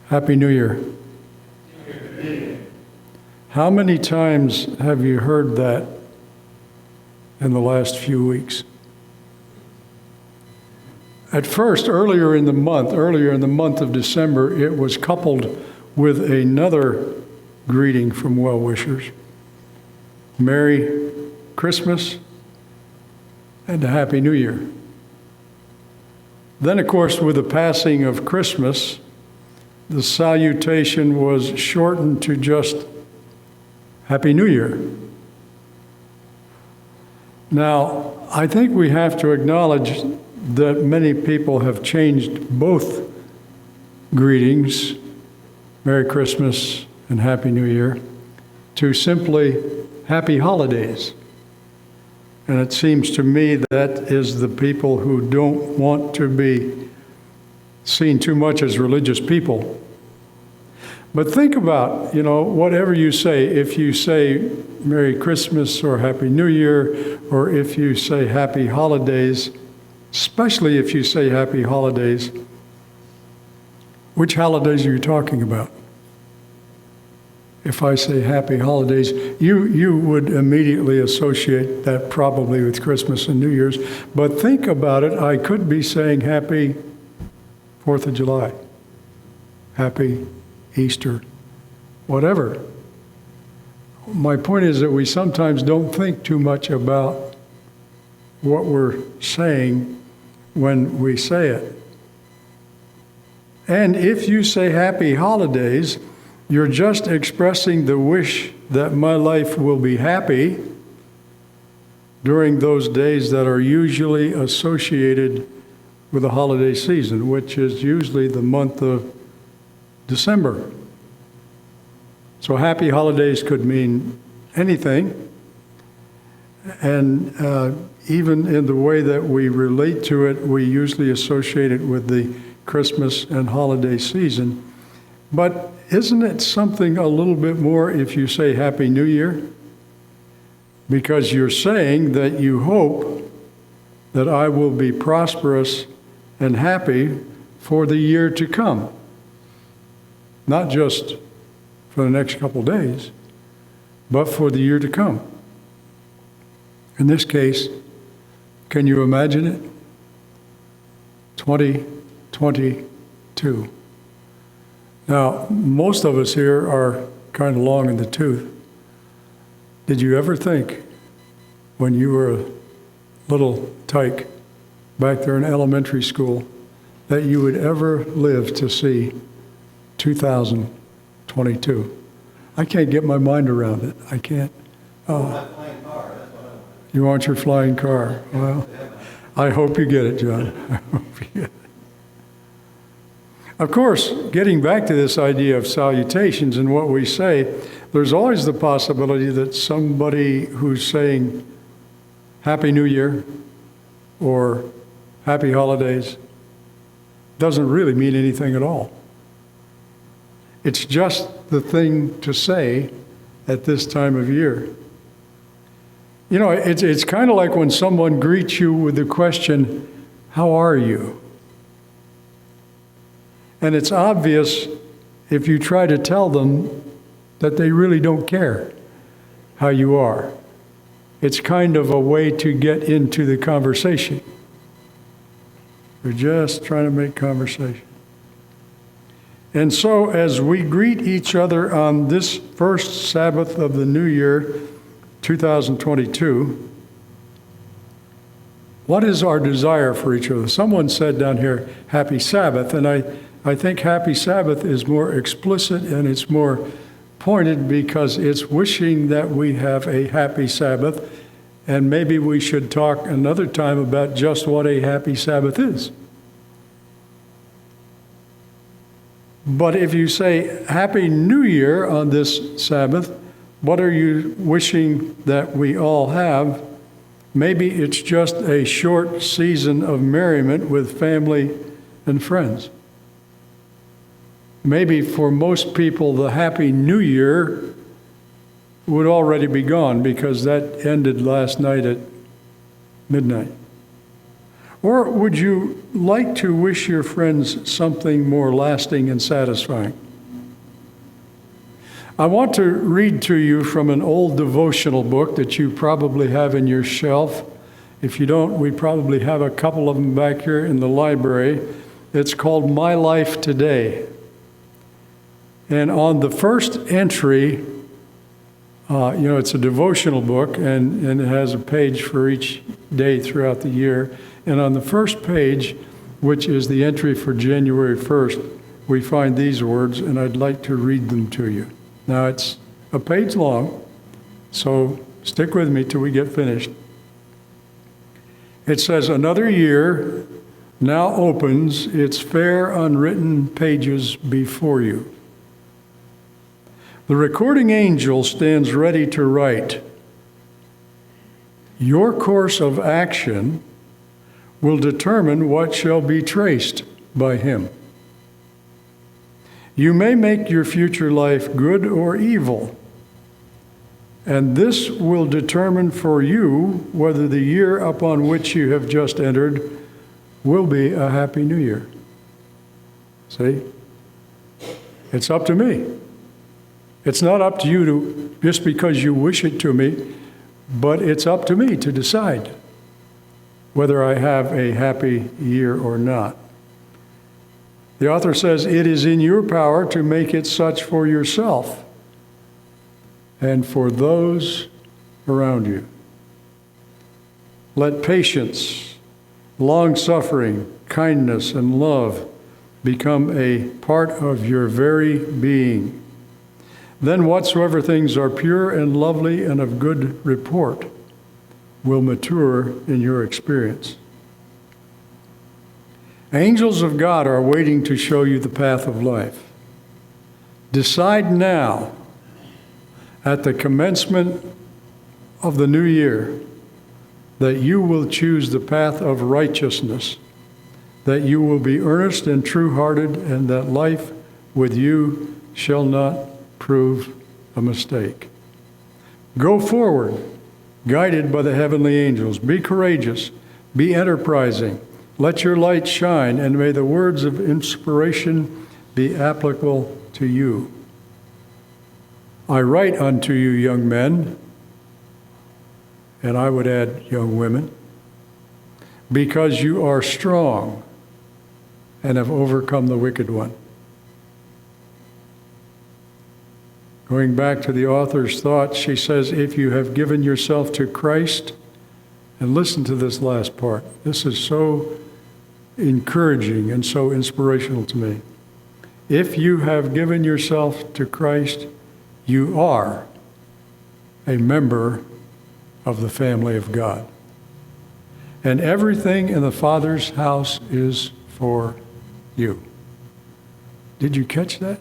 Happy New Year. How many times have you heard that in the last few weeks? At first, earlier in the month of December, it was coupled with another greeting from well-wishers. Merry Christmas and a Happy New Year. Then, of course, with the passing of Christmas, the salutation was shortened to just Happy New Year. Now, I think we have to acknowledge that many people have changed both greetings, Merry Christmas and Happy New Year, to simply Happy Holidays. And it seems to me that is the people who don't want to be seen too much as religious people. But think about, whatever you say, if you say Merry Christmas or Happy New Year, or if you say Happy Holidays, especially if you say Happy Holidays, which holidays are you talking about? If I say Happy Holidays, you would immediately associate that probably with Christmas and New Year's. But think about it, I could be saying Happy 4th of July, Happy Easter, whatever. My point is that we sometimes don't think too much about what we're saying when we say it. And if you say Happy Holidays, you're just expressing the wish that my life will be happy during those days that are usually associated with the holiday season, which is usually the month of December. So Happy Holidays could mean anything. And even in the way that we relate to it, we usually associate it with the Christmas and holiday season. But isn't it something a little bit more if you say Happy New Year? Because you're saying that you hope that I will be prosperous and happy for the year to come. Not just for the next couple days, but for the year to come. In this case, can you imagine it? 2022. Now, most of us here are kind of long in the tooth. Did you ever think when you were a little tyke back there in elementary school that you would ever live to see 2022? I can't get my mind around it. I can't. You want your flying car? Well, I hope you get it, John. I hope you get it. Of course, getting back to this idea of salutations and what we say, there's always the possibility that somebody who's saying Happy New Year or Happy Holidays doesn't really mean anything at all. It's just the thing to say at this time of year. It's kind of like when someone greets you with the question, "How are you?" And it's obvious if you try to tell them that they really don't care how you are. It's kind of a way to get into the conversation. They're just trying to make conversation. And so as we greet each other on this first Sabbath of the new year, 2022, what is our desire for each other? Someone said down here, Happy Sabbath, and I think Happy Sabbath is more explicit and it's more pointed because it's wishing that we have a happy Sabbath, and maybe we should talk another time about just what a happy Sabbath is. But if you say Happy New Year on this Sabbath, what are you wishing that we all have? Maybe it's just a short season of merriment with family and friends. Maybe for most people, the Happy New Year would already be gone because that ended last night at midnight. Or would you like to wish your friends something more lasting and satisfying? I want to read to you from an old devotional book that you probably have in your shelf. If you don't, we probably have a couple of them back here in the library. It's called My Life Today. And on the first entry, it's a devotional book, and it has a page for each day throughout the year. And on the first page, which is the entry for January 1st, we find these words, and I'd like to read them to you. Now, it's a page long, so stick with me till we get finished. It says, "Another year now opens its fair unwritten pages before you. The recording angel stands ready to write. Your course of action will determine what shall be traced by him. You may make your future life good or evil, and this will determine for you whether the year upon which you have just entered will be a happy new year." See? It's up to me. It's not up to you to, just because you wish it to me, but it's up to me to decide whether I have a happy year or not. The author says, "It is in your power to make it such for yourself and for those around you. Let patience, long-suffering, kindness, and love become a part of your very being. Then whatsoever things are pure and lovely and of good report will mature in your experience." Angels of God are waiting to show you the path of life. Decide now, at the commencement of the new year, that you will choose the path of righteousness, that you will be earnest and true-hearted, and that life with you shall not prove a mistake. Go forward, guided by the heavenly angels. Be courageous, be enterprising. Let your light shine, and may the words of inspiration be applicable to you. I write unto you, young men, and I would add young women, because you are strong and have overcome the wicked one. Going back to the author's thoughts, she says, if you have given yourself to Christ, and listen to this last part. This is so encouraging and so inspirational to me. If you have given yourself to Christ, you are a member of the family of God. And everything in the Father's house is for you. Did you catch that?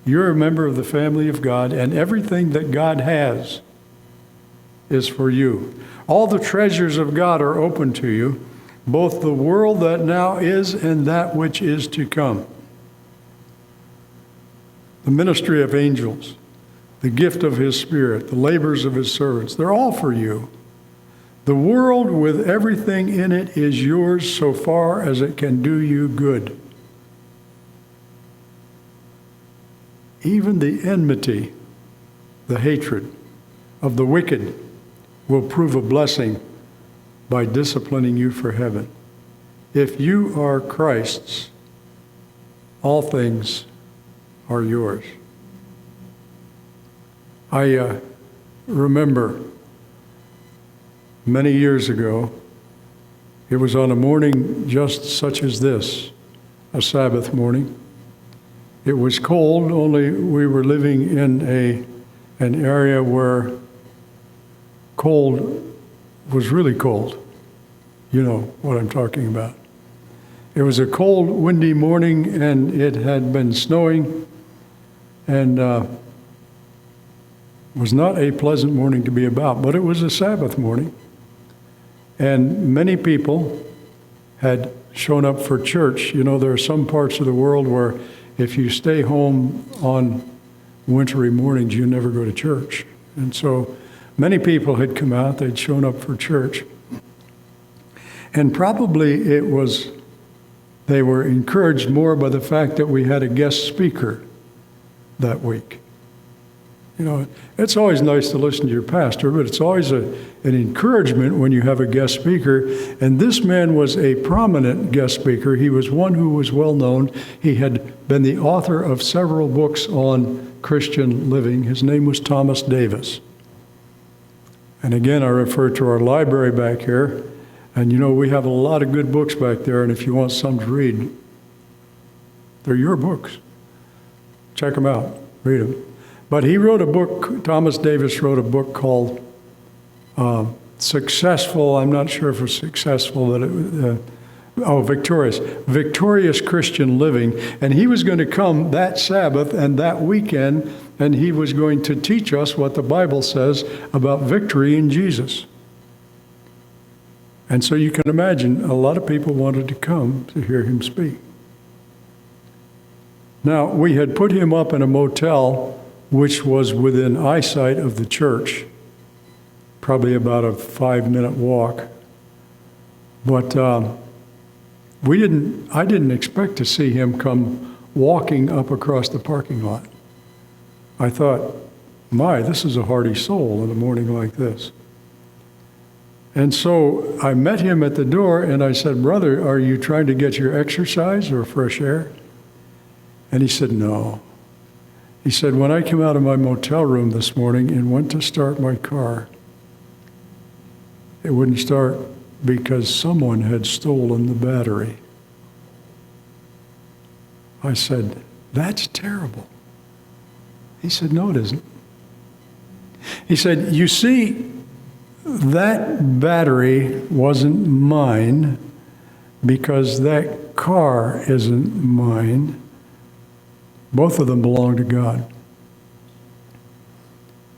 You're a member of the family of God, and everything that God has is for you. All the treasures of God are open to you, both the world that now is and that which is to come. The ministry of angels, the gift of His Spirit, the labors of His servants, they're all for you. The world with everything in it is yours so far as it can do you good. Even the enmity, the hatred of the wicked will prove a blessing by disciplining you for heaven. If you are Christ's, all things are yours. I remember many years ago, it was on a morning just such as this, a Sabbath morning. It was cold, only we were living in an area where cold was really cold. You know what I'm talking about. It was a cold, windy morning, and it had been snowing, and was not a pleasant morning to be about, but it was a Sabbath morning. And many people had shown up for church. You know, there are some parts of the world where if you stay home on wintry mornings, you never go to church. And so many people had come out, they'd shown up for church. And probably they were encouraged more by the fact that we had a guest speaker that week. You know, it's always nice to listen to your pastor, but it's always an encouragement when you have a guest speaker. And this man was a prominent guest speaker. He was one who was well known. He had been the author of several books on Christian living. His name was Thomas Davis. And again, I refer to our library back here. And you know, we have a lot of good books back there. And if you want some to read, they're your books. Check them out, read them. But he wrote a book, Thomas Davis wrote a book called Successful, I'm not sure if it's successful, but Victorious. Victorious Christian Living. And he was going to come that Sabbath and that weekend, and he was going to teach us what the Bible says about victory in Jesus. And so you can imagine a lot of people wanted to come to hear him speak. Now, we had put him up in a motel which was within eyesight of the church, probably about a 5-minute walk. But I didn't expect to see him come walking up across the parking lot. I thought, my, this is a hardy soul in a morning like this. And so I met him at the door and I said, "Brother, are you trying to get your exercise or fresh air?" And he said, "No." He said, "When I came out of my motel room this morning and went to start my car, it wouldn't start because someone had stolen the battery." I said, "That's terrible." He said, "No, it isn't." He said, "You see, that battery wasn't mine because that car isn't mine. Both of them belong to God.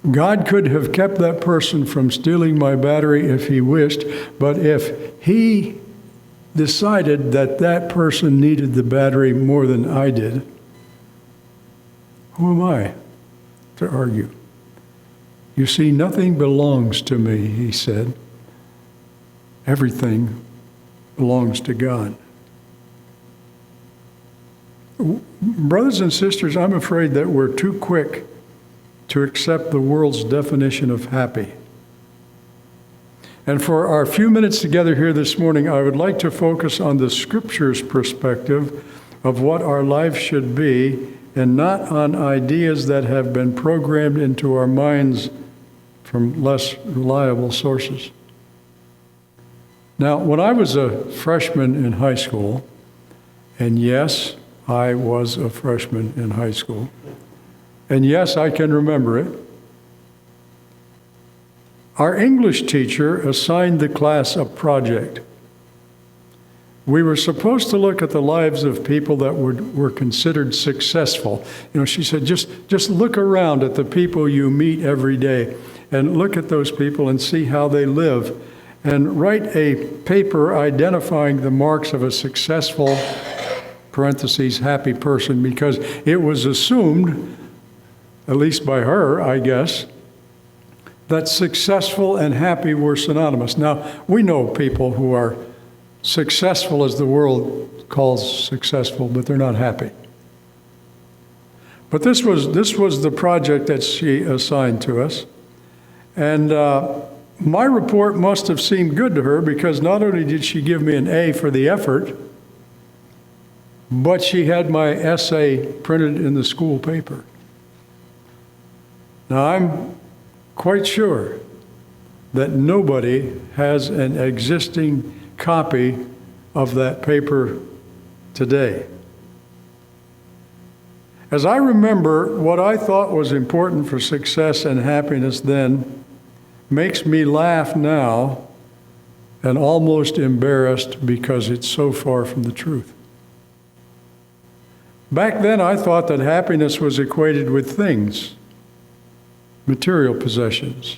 God could have kept that person from stealing my battery if he wished, but if he decided that that person needed the battery more than I did, who am I to argue? You see, nothing belongs to me," he said. "Everything belongs to God." Brothers and sisters, I'm afraid that we're too quick to accept the world's definition of happy. And for our few minutes together here this morning, I would like to focus on the Scripture's perspective of what our life should be, and not on ideas that have been programmed into our minds from less reliable sources. Now, when I was a freshman in high school, and yes, I was a freshman in high school, and yes, I can remember it, our English teacher assigned the class a project. We were supposed to look at the lives of people that were considered successful. You know, she said, just look around at the people you meet every day and look at those people and see how they live, and write a paper identifying the marks of a successful, parentheses, happy person, because it was assumed, at least by her, I guess, that successful and happy were synonymous. Now, we know people who are successful as the world calls successful, but they're not happy. But this was the project that she assigned to us. And my report must have seemed good to her, because not only did she give me an A for the effort, but she had my essay printed in the school paper. Now, I'm quite sure that nobody has an existing copy of that paper today. As I remember, what I thought was important for success and happiness then makes me laugh now and almost embarrassed because it's so far from the truth. Back then, I thought that happiness was equated with things, material possessions.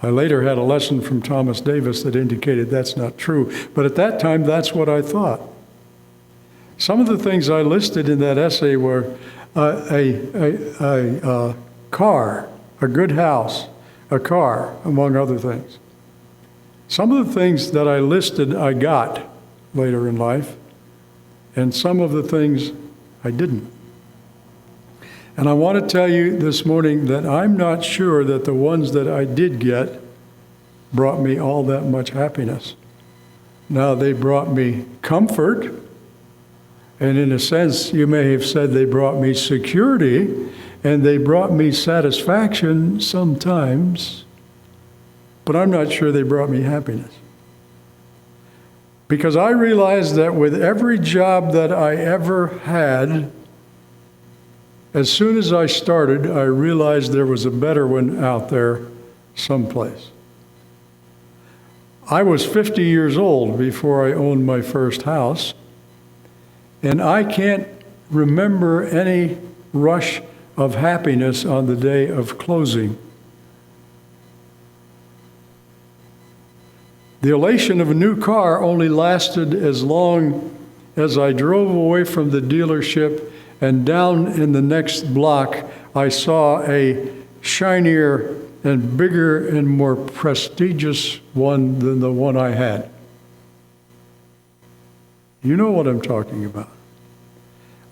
I later had a lesson from Thomas Davis that indicated that's not true, but at that time, that's what I thought. Some of the things I listed in that essay were a car, a good house, a car, among other things. Some of the things that I listed, I got later in life, and some of the things I didn't. And I want to tell you this morning that I'm not sure that the ones that I did get brought me all that much happiness. Now, they brought me comfort, and in a sense, you may have said they brought me security, and they brought me satisfaction sometimes, but I'm not sure they brought me happiness. Because I realized that with every job that I ever had, as soon as I started, I realized there was a better one out there someplace. I was 50 years old before I owned my first house, and I can't remember any rush of happiness on the day of closing. The elation of a new car only lasted as long as I drove away from the dealership, and down in the next block I saw a shinier and bigger and more prestigious one than the one I had. You know what I'm talking about.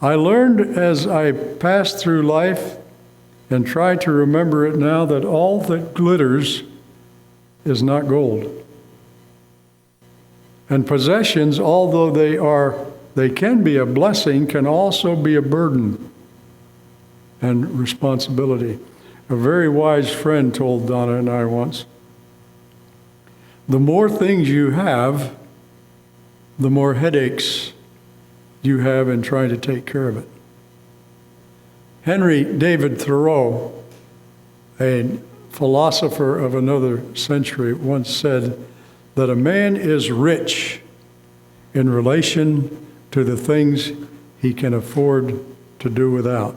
I learned as I passed through life and try to remember it now that all that glitters is not gold. And possessions, although they can be a blessing, can also be a burden and responsibility. A very wise friend told Donna and I once, the more things you have, the more headaches you have in trying to take care of it. Henry David Thoreau, a philosopher of another century, once said that a man is rich in relation to the things he can afford to do without.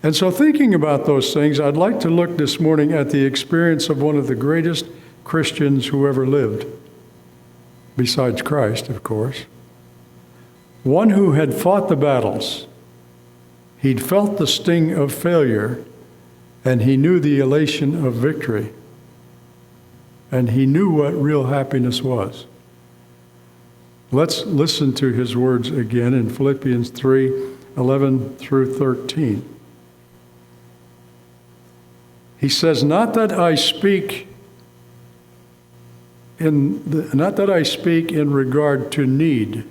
And so thinking about those things, I'd like to look this morning at the experience of one of the greatest Christians who ever lived, besides Christ, of course. One who had fought the battles. He'd felt the sting of failure, and he knew the elation of victory. And he knew what real happiness was. Let's listen to his words again in Philippians 3:11 through 13. He says, not that I speak in regard to need,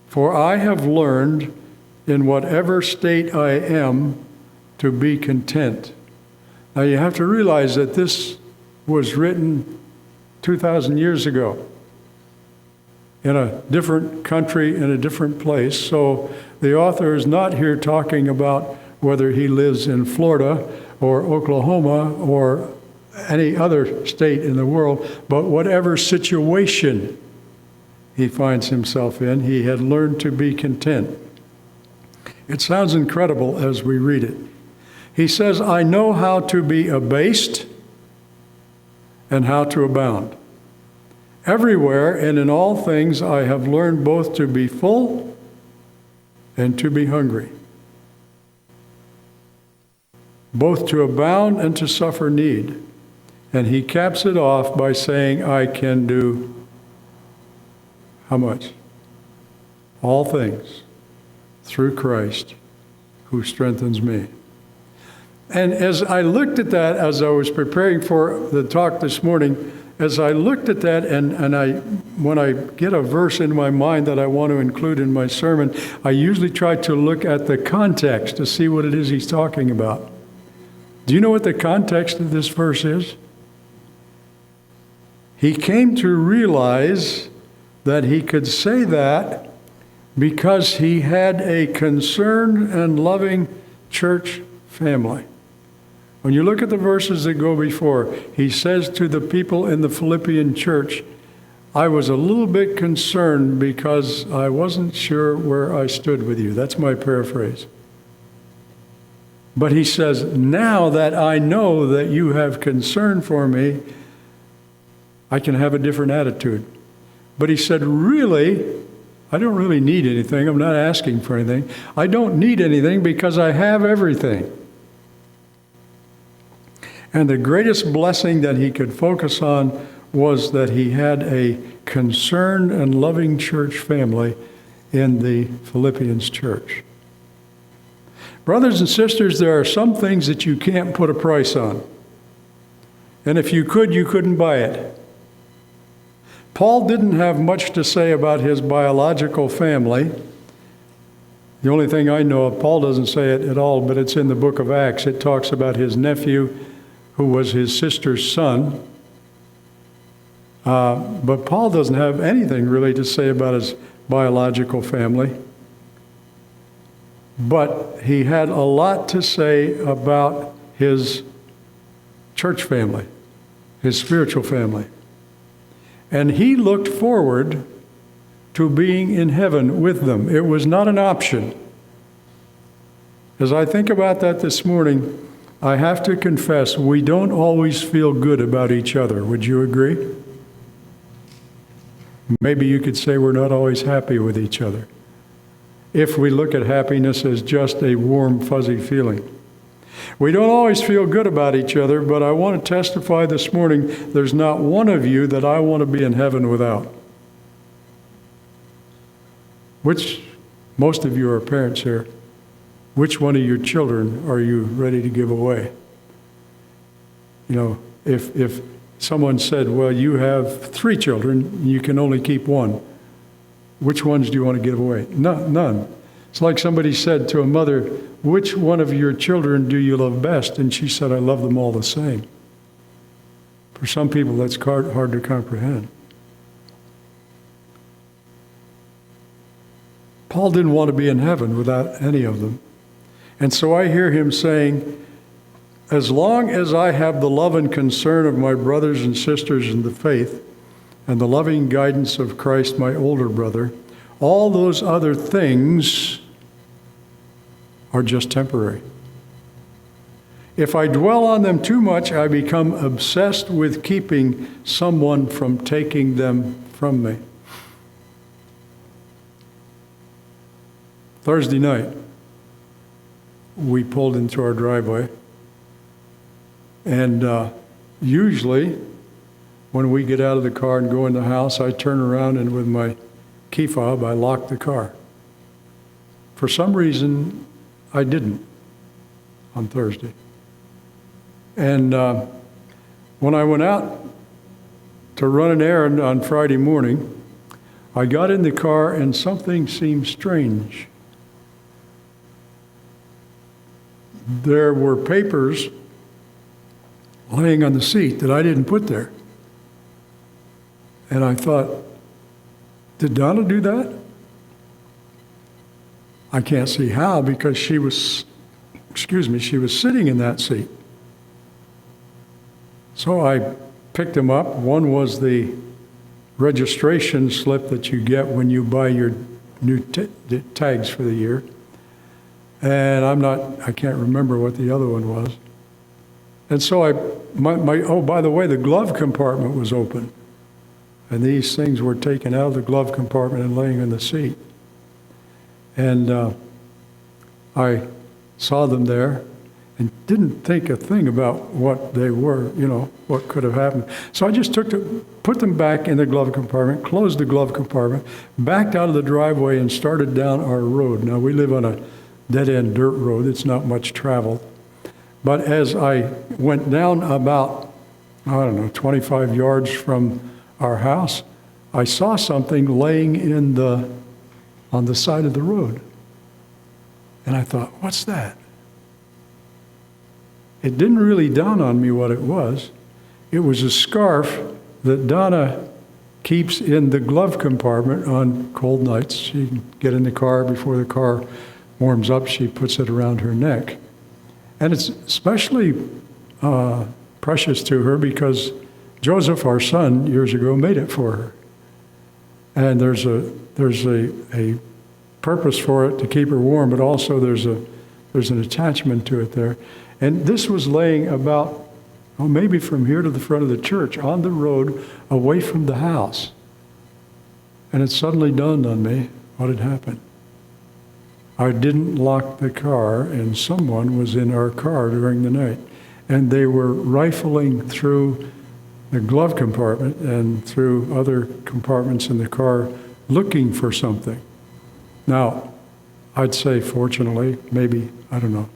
for I have learned in whatever state I am to be content. Now you have to realize that this was written 2,000 years ago in a different country, in a different place. So the author is not here talking about whether he lives in Florida or Oklahoma or any other state in the world, but whatever situation he finds himself in, he had learned to be content. It sounds incredible as we read it. He says, I know how to be abased and how to abound. Everywhere and in all things I have learned both to be full and to be hungry, both to abound and to suffer need. And he caps it off by saying, I can do how much? All things through Christ who strengthens me. And as I looked at that, as I was preparing for the talk this morning, as I looked at that, when I get a verse in my mind that I want to include in my sermon, I usually try to look at the context to see what it is he's talking about. Do you know what the context of this verse is? He came to realize that he could say that because he had a concerned and loving church family. When you look at the verses that go before, he says to the people in the Philippian church, I was a little bit concerned because I wasn't sure where I stood with you. That's my paraphrase. But he says, now that I know that you have concern for me, I can have a different attitude. But he said, really, I don't really need anything. I'm not asking for anything. I don't need anything because I have everything. And the greatest blessing that he could focus on was that he had a concerned and loving church family in the Philippians church. Brothers and sisters, there are some things that you can't put a price on. And if you could, you couldn't buy it. Paul didn't have much to say about his biological family. The only thing I know of, Paul doesn't say it at all, but it's in the book of Acts. It talks about his nephew, who was his sister's son. But Paul doesn't have anything really to say about his biological family. But he had a lot to say about his church family, his spiritual family. And he looked forward to being in heaven with them. It was not an option. As I think about that this morning, I have to confess, we don't always feel good about each other. Would you agree? Maybe you could say we're not always happy with each other, if we look at happiness as just a warm, fuzzy feeling. We don't always feel good about each other, but I want to testify this morning, there's not one of you that I want to be in heaven without. Most of you are parents here. Which one of your children are you ready to give away? You know, if someone said, well, you have 3 children, you can only keep one. Which ones do you want to give away? None. It's like somebody said to a mother, which one of your children do you love best? And she said, I love them all the same. For some people, that's hard to comprehend. Paul didn't want to be in heaven without any of them. And so I hear him saying, as long as I have the love and concern of my brothers and sisters in the faith, and the loving guidance of Christ, my older brother, all those other things are just temporary. If I dwell on them too much, I become obsessed with keeping someone from taking them from me. Thursday night, we pulled into our driveway, and usually when we get out of the car and go in the house, I turn around and with my key fob, I lock the car. For some reason, I didn't on Thursday. And when I went out to run an errand on Friday morning, I got in the car and something seemed strange. There were papers laying on the seat that I didn't put there. And I thought, did Donna do that? I can't see how, because she was sitting in that seat. So I picked them up. One was the registration slip that you get when you buy your new tags for the year. And I can't remember what the other one was. And so by the way, the glove compartment was open. And these things were taken out of the glove compartment and laying in the seat. And I saw them there and didn't think a thing about what they were, what could have happened. So I just put them back in the glove compartment, closed the glove compartment, backed out of the driveway and started down our road. Now, we live on a dead-end dirt road. It's not much traveled. But as I went down about, 25 yards from our house, I saw something laying on the side of the road. And I thought, what's that? It didn't really dawn on me what it was. It was a scarf that Donna keeps in the glove compartment on cold nights. She can get in the car before the car warms up. She puts it around her neck. And it's especially precious to her because Joseph, our son, years ago made it for her. And there's a purpose for it to keep her warm, but also there's an attachment to it there. And this was laying about, maybe from here to the front of the church, on the road, away from the house. And it suddenly dawned on me what had happened. I didn't lock the car, and someone was in our car during the night. and they were rifling through the glove compartment and through other compartments in the car looking for something. Now, I'd say fortunately, maybe, I don't know,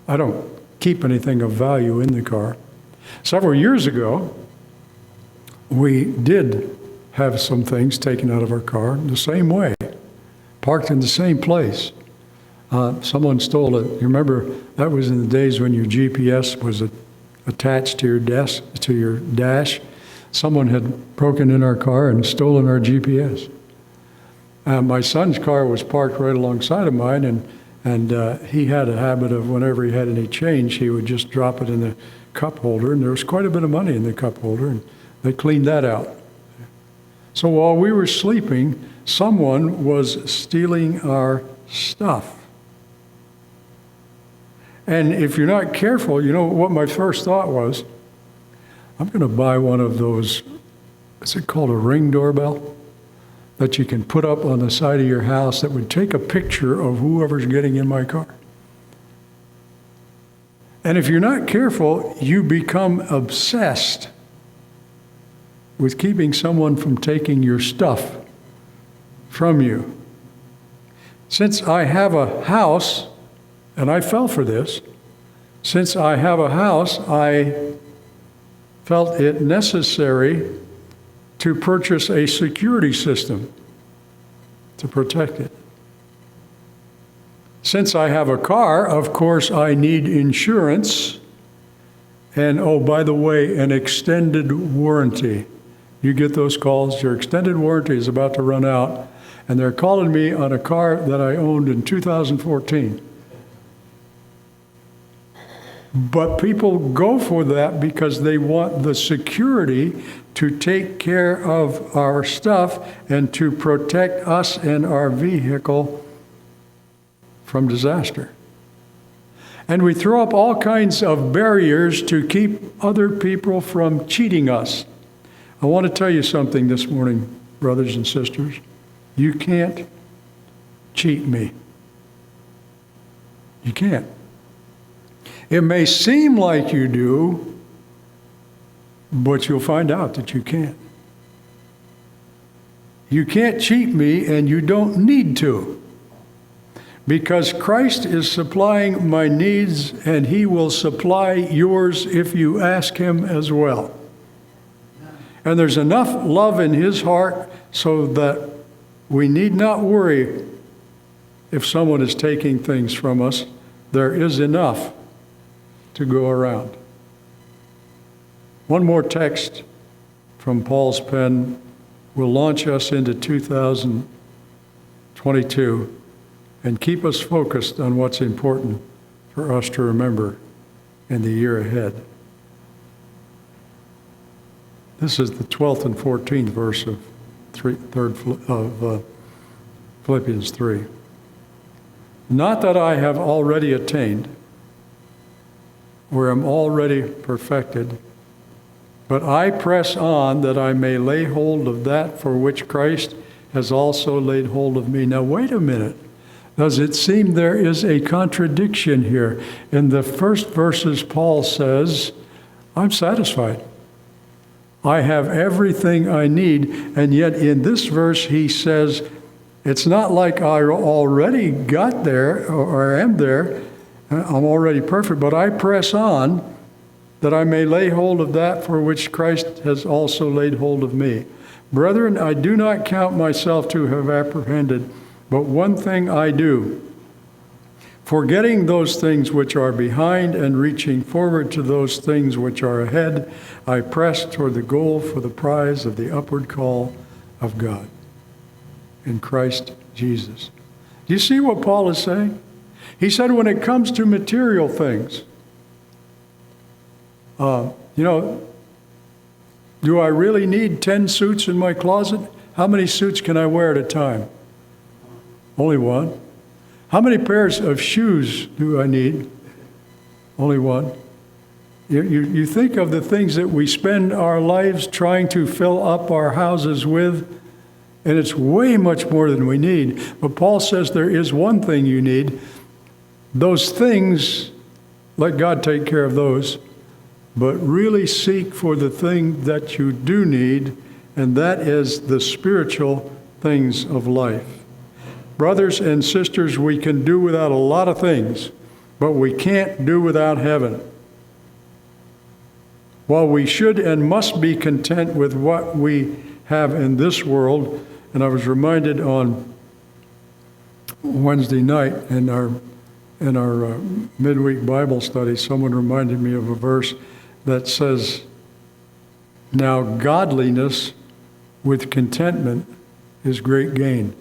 I don't keep anything of value in the car. Several years ago, we did have some things taken out of our car the same way, parked in the same place. Someone stole it. You remember, that was in the days when your GPS was attached to your dash. Someone had broken in our car and stolen our GPS. My son's car was parked right alongside of mine, and he had a habit of whenever he had any change, he would just drop it in the cup holder, and there was quite a bit of money in the cup holder, and they cleaned that out. So while we were sleeping, someone was stealing our stuff. And if you're not careful, you know what my first thought was? I'm going to buy one of those, is it called a Ring doorbell? That you can put up on the side of your house that would take a picture of whoever's getting in my car. And if you're not careful, you become obsessed with keeping someone from taking your stuff from you. Since I have a house, and I fell for this, since I have a house, I felt it necessary to purchase a security system to protect it. Since I have a car, of course, I need insurance. And oh, by the way, an extended warranty. You get those calls, your extended warranty is about to run out, and they're calling me on a car that I owned in 2014. But people go for that because they want the security to take care of our stuff and to protect us and our vehicle from disaster. And we throw up all kinds of barriers to keep other people from cheating us. I want to tell you something this morning, brothers and sisters. You can't cheat me. You can't. It may seem like you do, but you'll find out that you can't. You can't cheat me, and you don't need to. Because Christ is supplying my needs, and He will supply yours if you ask Him as well. And there's enough love in His heart so that we need not worry if someone is taking things from us. There is enough to go around. One more text from Paul's pen will launch us into 2022 and keep us focused on what's important for us to remember in the year ahead. This is the 12th and 14th verse of Philippians 3. Not that I have already attained, or am already perfected, but I press on that I may lay hold of that for which Christ has also laid hold of me. Now wait a minute. Does it seem there is a contradiction here? In the first verses, Paul says, I'm satisfied. I have everything I need. And yet in this verse, he says, it's not like I already got there or am there. I'm already perfect, but I press on that I may lay hold of that for which Christ has also laid hold of me. Brethren, I do not count myself to have apprehended, but one thing I do, forgetting those things which are behind and reaching forward to those things which are ahead, I press toward the goal for the prize of the upward call of God in Christ Jesus. Do you see what Paul is saying? He said when it comes to material things, do I really need 10 suits in my closet? How many suits can I wear at a time? Only one. How many pairs of shoes do I need? Only one. You think of the things that we spend our lives trying to fill up our houses with, and it's way much more than we need. But Paul says there is one thing you need. Those things let God take care of those, but really seek for the thing that you do need, and that is the spiritual things of life. Brothers and sisters, we can do without a lot of things, but we can't do without heaven. While we should and must be content with what we have in this world, and I was reminded on Wednesday night in our midweek Bible study, someone reminded me of a verse that says, "Now godliness with contentment is great gain."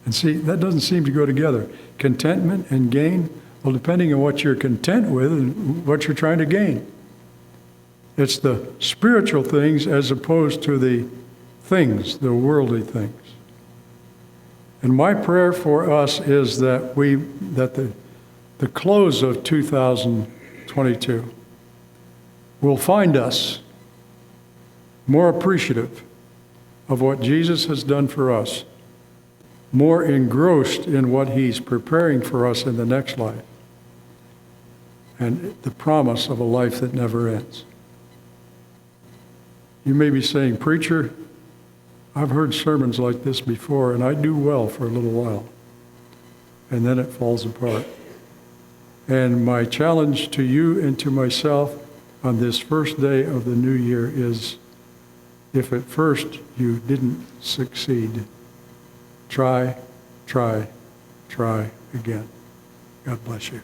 And see, that doesn't seem to go together. Contentment and gain, well, depending on what you're content with and what you're trying to gain. It's the spiritual things as opposed to the things, the worldly things. And my prayer for us is that the close of 2022 will find us more appreciative of what Jesus has done for us, more engrossed in what he's preparing for us in the next life, and the promise of a life that never ends. You may be saying, "Preacher, I've heard sermons like this before, and I do well for a little while, and then it falls apart." And my challenge to you and to myself on this first day of the new year is, if at first you didn't succeed, try again. God bless you.